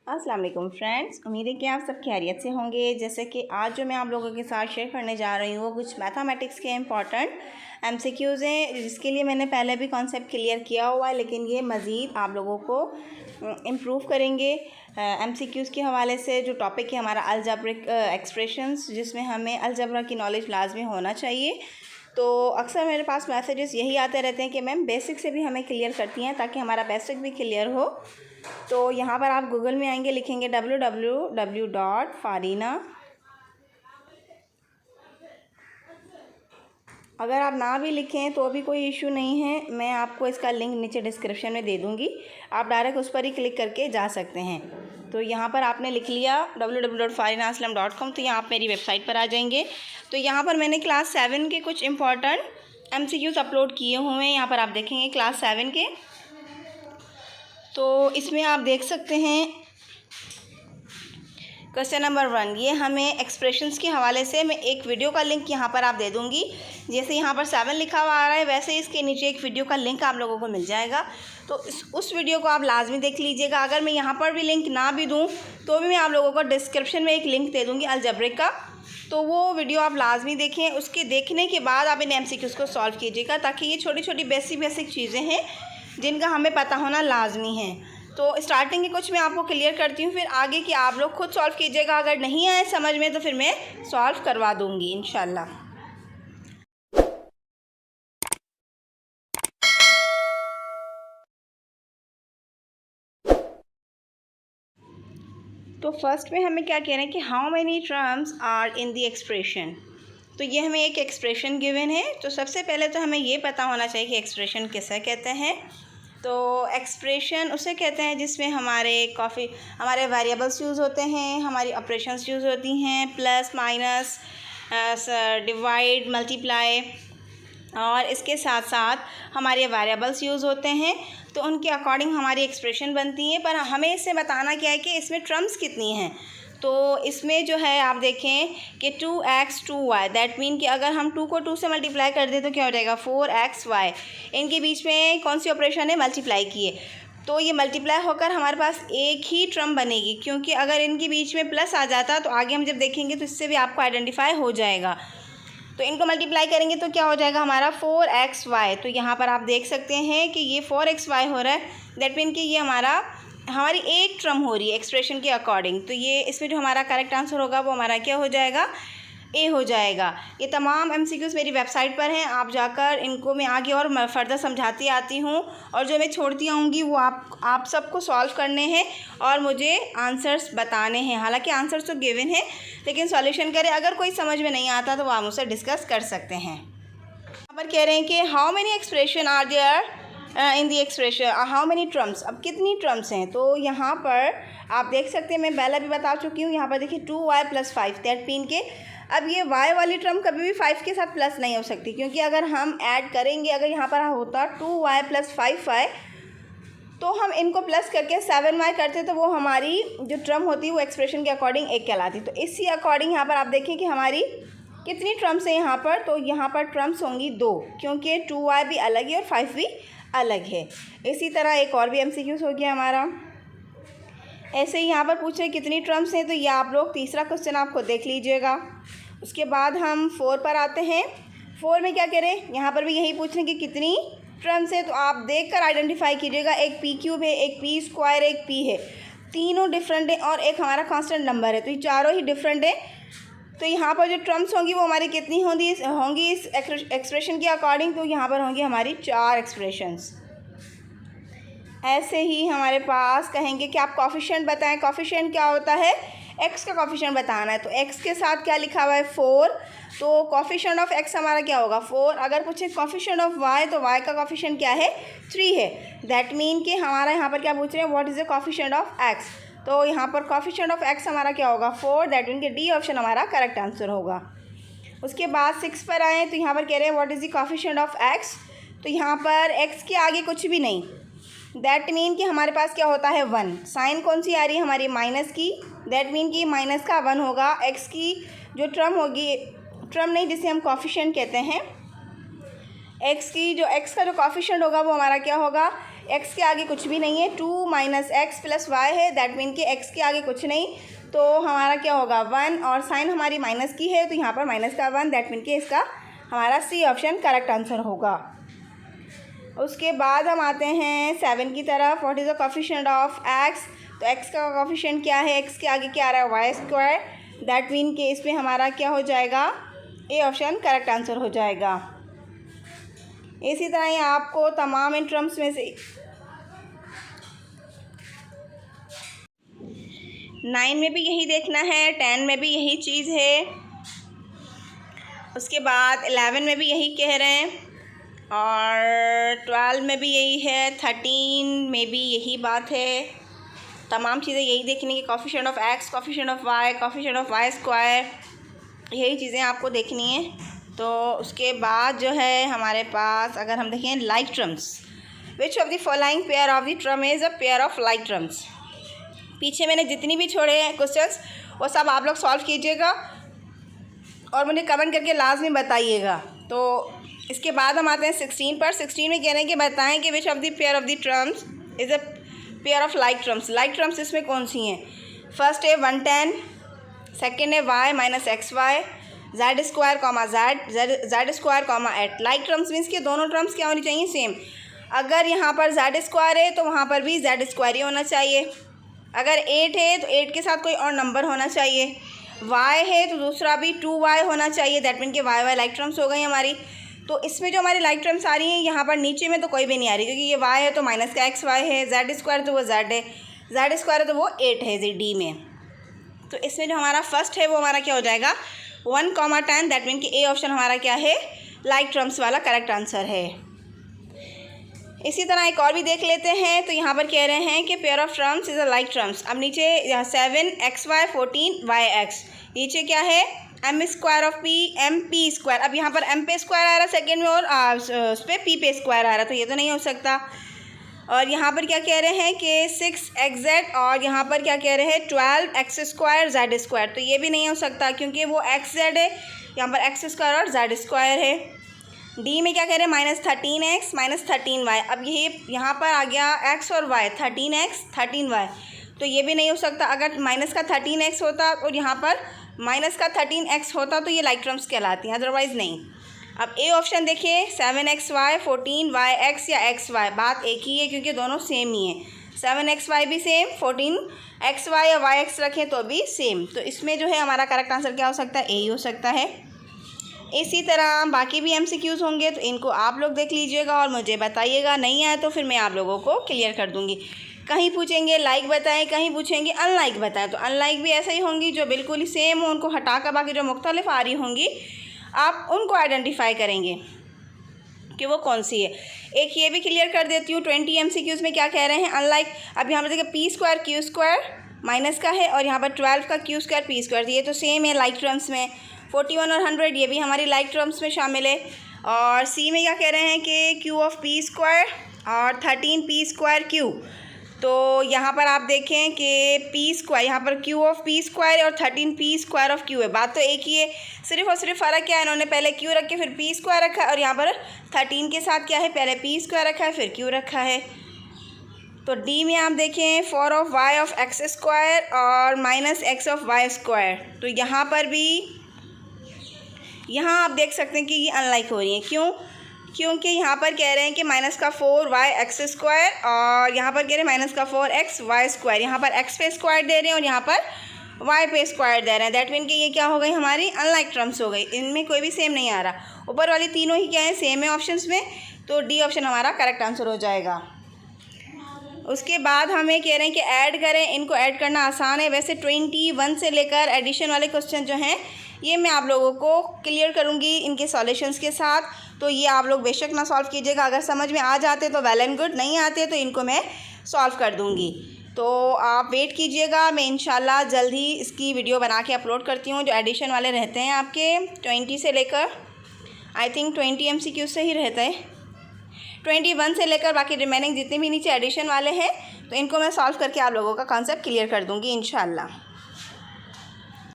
अस्सलाम वालेकुम फ्रेंड्स, उम्मीद है कि आप सब खैरियत से होंगे। जैसे कि आज जो मैं आप लोगों के साथ शेयर करने जा रही हूँ वो कुछ मैथमेटिक्स के इम्पॉर्टेंट एमसीक्यूज़ हैं, जिसके लिए मैंने पहले भी कॉन्सेप्ट क्लियर किया हुआ है, लेकिन ये मज़ीद आप लोगों को इम्प्रूव करेंगे एमसीक्यूज़ के हवाले से। जो टॉपिक है हमारा अलजेब्रिक एक्सप्रेशंस, जिसमें हमें अलजेब्रा की नॉलेज लाजमी होना चाहिए। तो अक्सर मेरे पास मैसेजेस यही आते रहते हैं कि मैम बेसिक से भी हमें क्लियर करती हैं ताकि हमारा बेसिक भी क्लियर हो। तो यहाँ पर आप गूगल में आएंगे, लिखेंगे www.farina। अगर आप ना भी लिखें तो भी कोई इशू नहीं है, मैं आपको इसका लिंक नीचे डिस्क्रिप्शन में दे दूँगी, आप डायरेक्ट उस पर ही क्लिक करके जा सकते हैं। तो यहाँ पर आपने लिख लिया www.farinaaslam.com, तो यहाँ आप मेरी वेबसाइट पर आ जाएंगे। तो यहाँ पर मैंने क्लास 7 के कुछ इम्पॉर्टेंट MCQs अपलोड किए हुए हैं। यहाँ पर आप देखेंगे क्लास 7 के, तो इसमें आप देख सकते हैं क्वेश्चन नंबर 1, ये हमें एक्सप्रेशंस के हवाले से मैं एक वीडियो का लिंक यहाँ पर आप दे दूँगी। जैसे यहाँ पर 7 लिखा हुआ आ रहा है, वैसे इसके नीचे एक वीडियो का लिंक आप लोगों को मिल जाएगा। तो उस वीडियो को आप लाजमी देख लीजिएगा। अगर मैं यहाँ पर भी लिंक ना भी दूँ तो भी मैं आप लोगों को डिस्क्रिप्शन में एक लिंक दे दूँगी अलजेब्रिक का, तो वो वीडियो आप लाजमी देखें। उसके देखने के बाद आप इन MCQs को सॉल्व कीजिएगा, ताकि ये छोटी छोटी बेसिक चीज़ें हैं जिनका हमें पता होना लाजमी है। तो स्टार्टिंग के कुछ मैं आपको क्लियर करती हूँ, फिर आगे की आप लोग खुद सॉल्व कीजिएगा। अगर नहीं आए समझ में तो फिर मैं सॉल्व करवा दूँगी इंशाल्लाह। तो फर्स्ट में हमें क्या कह रहे हैं कि how many terms are in the expression. तो ये हमें एक एक्सप्रेशन गिवन है। तो सबसे पहले तो हमें ये पता होना चाहिए कि एक्सप्रेशन किसे कहते हैं। तो एक्सप्रेशन उसे कहते हैं जिसमें हमारे वेरिएबल्स यूज़ होते हैं, हमारी ऑपरेशंस यूज़ होती हैं, प्लस माइनस, डिवाइड, मल्टीप्लाई, और इसके साथ साथ हमारे वेरिएबल्स यूज़ होते हैं। तो उनके अकॉर्डिंग हमारी एक्सप्रेशन बनती है। पर हमें इससे बताना क्या है कि इसमें टर्म्स कितनी हैं। तो इसमें जो है आप देखें कि 2x 2y, दैट मीन कि अगर हम 2 को 2 से मल्टीप्लाई कर दें तो क्या हो जाएगा 4xy। इनके बीच में कौन सी ऑपरेशन है, मल्टीप्लाई की है। तो ये मल्टीप्लाई होकर हमारे पास एक ही टर्म बनेगी, क्योंकि अगर इनके बीच में प्लस आ जाता तो आगे हम जब देखेंगे तो इससे भी आपको आइडेंटिफाई हो जाएगा। तो इनको मल्टीप्लाई करेंगे तो क्या हो जाएगा हमारा 4xy। तो यहाँ पर आप देख सकते हैं कि ये 4xy हो रहा है, दैट मीन कि ये हमारी एक टर्म हो रही है एक्सप्रेशन के अकॉर्डिंग। तो ये इसमें जो हमारा करेक्ट आंसर होगा वो हमारा क्या हो जाएगा, ए हो जाएगा। ये तमाम MCQs मेरी वेबसाइट पर हैं, आप जाकर इनको मैं आगे और फर्दर समझाती आती हूँ, और जो मैं छोड़ती आऊँगी वो आप सबको सॉल्व करने हैं और मुझे आंसर्स बताने हैं। हालांकि आंसर्स तो गिवन है, लेकिन सॉल्यूशन करें। अगर कोई समझ में नहीं आता तो वो आप मुझसे डिस्कस कर सकते हैं। यहाँ पर कह रहे हैं कि how many expression are there in the expression, how many terms, अब कितनी टर्म्स हैं। तो यहाँ पर आप देख सकते हैं, मैं पहले भी बता चुकी हूँ। यहाँ पर देखिए 2y + 5, दैट मीन के अब ये y वाली टर्म कभी भी 5 के साथ प्लस नहीं हो सकती, क्योंकि अगर हम ऐड करेंगे, अगर यहाँ पर होता 2y + 5y, तो हम इनको प्लस करके 7y करते तो वो हमारी जो टर्म होती है वो एक्सप्रेशन के अकॉर्डिंग एक कहलाती। तो इसी अकॉर्डिंग यहाँ पर आप देखें कि हमारी कितनी टर्म्स हैं यहाँ पर। तो यहाँ पर टर्म्स होंगी 2, क्योंकि 2y भी अलग है और 5 भी अलग है। इसी तरह एक और भी MCQ हो गया हमारा। ऐसे ही यहाँ पर पूछ रहे कितनी टर्म्स हैं, तो ये आप लोग तीसरा क्वेश्चन आपको देख लीजिएगा। उसके बाद हम 4 पर आते हैं। 4 में क्या करें, यहाँ पर भी यही पूछ रहे हैं कि कितनी टर्म्स है। तो आप देखकर आइडेंटिफाई कीजिएगा, एक p³ है, एक p², एक p है, तीनों डिफरेंट है, और एक हमारा कांस्टेंट नंबर है। तो ये चारों ही डिफरेंट है। तो यहाँ पर जो टर्म्स होंगी वो हमारी कितनी होंगी इस एक्सप्रेशन के अकॉर्डिंग। तो यहाँ पर होंगी हमारी 4 एक्सप्रेशंस। ऐसे ही हमारे पास कहेंगे कि आप कॉफिशिएंट बताएं। कॉफिशिएंट क्या होता है, x का कॉफिशिएंट बताना है। तो x के साथ क्या लिखा हुआ है 4, तो कॉफिशिएंट ऑफ x हमारा क्या होगा 4। अगर पूछे कॉफिशिएंट ऑफ y, तो y का कॉफिशिएंट क्या है 3 है। दैट मीन कि हमारा यहाँ पर क्या पूछ रहे हैं, what is the coefficient of x। तो यहाँ पर कॉफिशिएंट ऑफ x हमारा क्या होगा 4, दैट मीन कि डी ऑप्शन हमारा करेक्ट आंसर होगा। उसके बाद 6 पर आएँ, तो यहाँ पर कह रहे हैं what is the coefficient of x। तो यहाँ पर x के आगे कुछ भी नहीं, दैट मीन कि हमारे पास क्या होता है 1। साइन कौन सी आ रही है हमारी माइनस की, दैट मीन कि माइनस का 1 होगा। x की जो टर्म होगी, टर्म नहीं जिसे हम कॉफिशिएंट कहते हैं, x का जो कॉफिशिएंट होगा वो हमारा क्या होगा, एक्स के आगे कुछ भी नहीं है, 2 माइनस एक्स प्लस वाई है, दैट मीन कि एक्स के आगे कुछ नहीं, तो हमारा क्या होगा 1, और साइन हमारी माइनस की है तो यहाँ पर माइनस का 1, दैट मीन कि इसका हमारा सी ऑप्शन करेक्ट आंसर होगा। उसके बाद हम आते हैं 7 की तरफ। What is the coefficient of x, तो एक्स का कोफिशिएंट क्या है, एक्स के आगे क्या आ रहा है वाई स्क्वायर, दैट मीन कि इसमें हमारा क्या हो जाएगा ए ऑप्शन करेक्ट आंसर हो जाएगा। इसी तरह ही आपको तमाम इन टर्म्स में से 9 में भी यही देखना है, 10 में भी यही चीज़ है, उसके बाद 11 में भी यही कह रहे हैं, और 12 में भी यही है, 13 में भी यही बात है। तमाम चीज़ें यही देखनी है, coefficient of X, coefficient of Y, coefficient of Y square, यही चीज़ें आपको देखनी है। तो उसके बाद जो है हमारे पास अगर हम देखें like terms, which of the following pair of the term is a pair of like terms. पीछे मैंने जितनी भी छोड़े हैं क्वेश्चंस वो सब आप लोग सॉल्व कीजिएगा और मुझे कमेंट करके लाजमी बताइएगा। तो इसके बाद हम आते हैं 16 पर। 16 में कह रहे हैं कि बताएं कि which of the pair of the terms is a pair of like terms. Like terms इसमें कौन सी हैं? फर्स्ट है 110, सेकेंड है Y minus X Y, Z square comma Z square comma 8। Like terms means कि दोनों टर्म्स क्या होनी चाहिए सेम। अगर यहाँ पर जेड स्क्वायर है तो वहाँ पर भी जेड स्क्वायर ही होना चाहिए। अगर 8 है तो 8 के साथ कोई और नंबर होना चाहिए। y है तो दूसरा भी 2y होना चाहिए, दैट मीन कि y लाइक टर्म्स हो गई हमारी। तो इसमें जो हमारी लाइक टर्म्स आ रही हैं यहाँ पर नीचे में तो कोई भी नहीं आ रही, क्योंकि ये y है तो माइनस का एक्स वाई है, जेड स्क्वायर तो वो z है, जेड स्क्वायर है तो वो 8 है डी में। तो इसमें जो हमारा फर्स्ट है वो हमारा क्या हो जाएगा 1,10, दैट मीन कि ए ऑप्शन हमारा क्या है लाइक टर्म्स वाला करेक्ट आंसर है। इसी तरह एक और भी देख लेते हैं। तो यहाँ पर कह रहे हैं कि pair of terms is a like terms. अब नीचे 7xy 14yx, नीचे क्या है M square of P M P square. अब यहाँ पर एम पे स्क्वायर आ रहा है सेकेंड में और उस पर पी पे स्क्वायर आ रहा है, तो ये तो नहीं हो सकता। और यहाँ पर क्या कह रहे हैं कि 6xz और यहाँ पर क्या कह रहे हैं 12x स्क्वायर जेड स्क्वायर, तो ये भी नहीं हो सकता क्योंकि वो xz है, यहाँ पर x स्क्वायर और जेड स्क्वायर है। डी में क्या कह रहे हैं -13x -13y। अब ये यहाँ पर आ गया x और y 13x 13y, तो ये भी नहीं हो सकता। अगर माइनस का 13x होता और यहाँ पर माइनस का 13x होता तो ये लाइक टर्म्स कहलाती हैं, अदरवाइज़ नहीं। अब ए ऑप्शन देखिए 7xy 14yx या xy, बात एक ही है क्योंकि दोनों सेम ही हैं। 7xy भी सेम, 14xy या yx रखें तो भी सेम। तो इसमें जो है हमारा करेक्ट आंसर क्या हो सकता है, ए ही हो सकता है। इसी तरह बाकी भी MCQs होंगे तो इनको आप लोग देख लीजिएगा और मुझे बताइएगा, नहीं आया तो फिर मैं आप लोगों को क्लियर कर दूँगी। कहीं पूछेंगे लाइक बताएं, कहीं पूछेंगे अनलाइक बताएं, तो अनलाइक भी ऐसे ही होंगी जो बिल्कुल ही सेम हो, उनको हटाकर बाकी जो मुख्तलिफ आ रही होंगी आप उनको आइडेंटिफाई करेंगे कि वो कौन सी है। एक ये भी क्लियर कर देती हूँ 20 MCQs में क्या कह रहे हैं अनलाइक। अब यहाँ पर देखिए P square Q square minus का है और यहाँ पर 12 का क्यू स्क्वायर पी स्क्वायर, ये तो सेम है लाइक टर्म्स में। 41 और 100 ये भी हमारी लाइक टर्म्स में शामिल है। और सी में क्या कह रहे हैं कि क्यू ऑफ पी स्क्वायर और 13 पी स्क्वायर क्यू, तो यहाँ पर आप देखें कि पी स्क्वायर यहाँ पर क्यू ऑफ पी स्क्वायर और 13 पी स्क्वायर ऑफ क्यू है, बात तो एक ही है, सिर्फ और सिर्फ फ़र्क क्या है, इन्होंने पहले क्यू रख के फिर पी स्क्वायर रखा है और यहाँ पर 13 के साथ क्या है पहले पी स्क्वायर रखा है फिर क्यू रखा है। तो डी में आप देखें 4 of y of x square और minus x of Y square, तो यहाँ पर भी यहाँ आप देख सकते हैं कि ये अनलाइक हो रही है। क्यों? क्योंकि यहाँ पर कह रहे हैं कि माइनस का 4y एक्स स्क्वायर और यहाँ पर कह रहे हैं माइनस का 4x वाई स्क्वायर, यहाँ पर x पे स्क्वायर दे रहे हैं और यहाँ पर y पे स्क्वायर दे रहे हैं, दैट मीन कि ये क्या हो गई हमारी अनलाइक टर्म्स हो गई, इनमें कोई भी सेम नहीं आ रहा। ऊपर वाली तीनों ही क्या है सेम है ऑप्शंस में, तो डी ऑप्शन हमारा करेक्ट आंसर हो जाएगा। उसके बाद हमें कह रहे हैं कि ऐड करें, इनको ऐड करना आसान है। वैसे 21 से लेकर एडिशन वाले क्वेश्चन जो हैं ये मैं आप लोगों को क्लियर करूँगी इनके सॉल्यूशंस के साथ, तो ये आप लोग बेशक ना सॉल्व कीजिएगा। अगर समझ में आ जाते तो वेल एंड गुड, नहीं आते तो इनको मैं सॉल्व कर दूँगी। तो आप वेट कीजिएगा, मैं इंशाल्लाह जल्द ही इसकी वीडियो बना के अपलोड करती हूँ। जो एडिशन वाले रहते हैं आपके 20 से लेकर आई थिंक 20 MCQ से ही रहता है, 21 से लेकर बाकी रिमेनिंग जितने भी नीचे एडिशन वाले हैं तो इनको मैं सॉल्व करके आप लोगों का कॉन्सेप्ट क्लियर कर दूँगी इंशाल्लाह।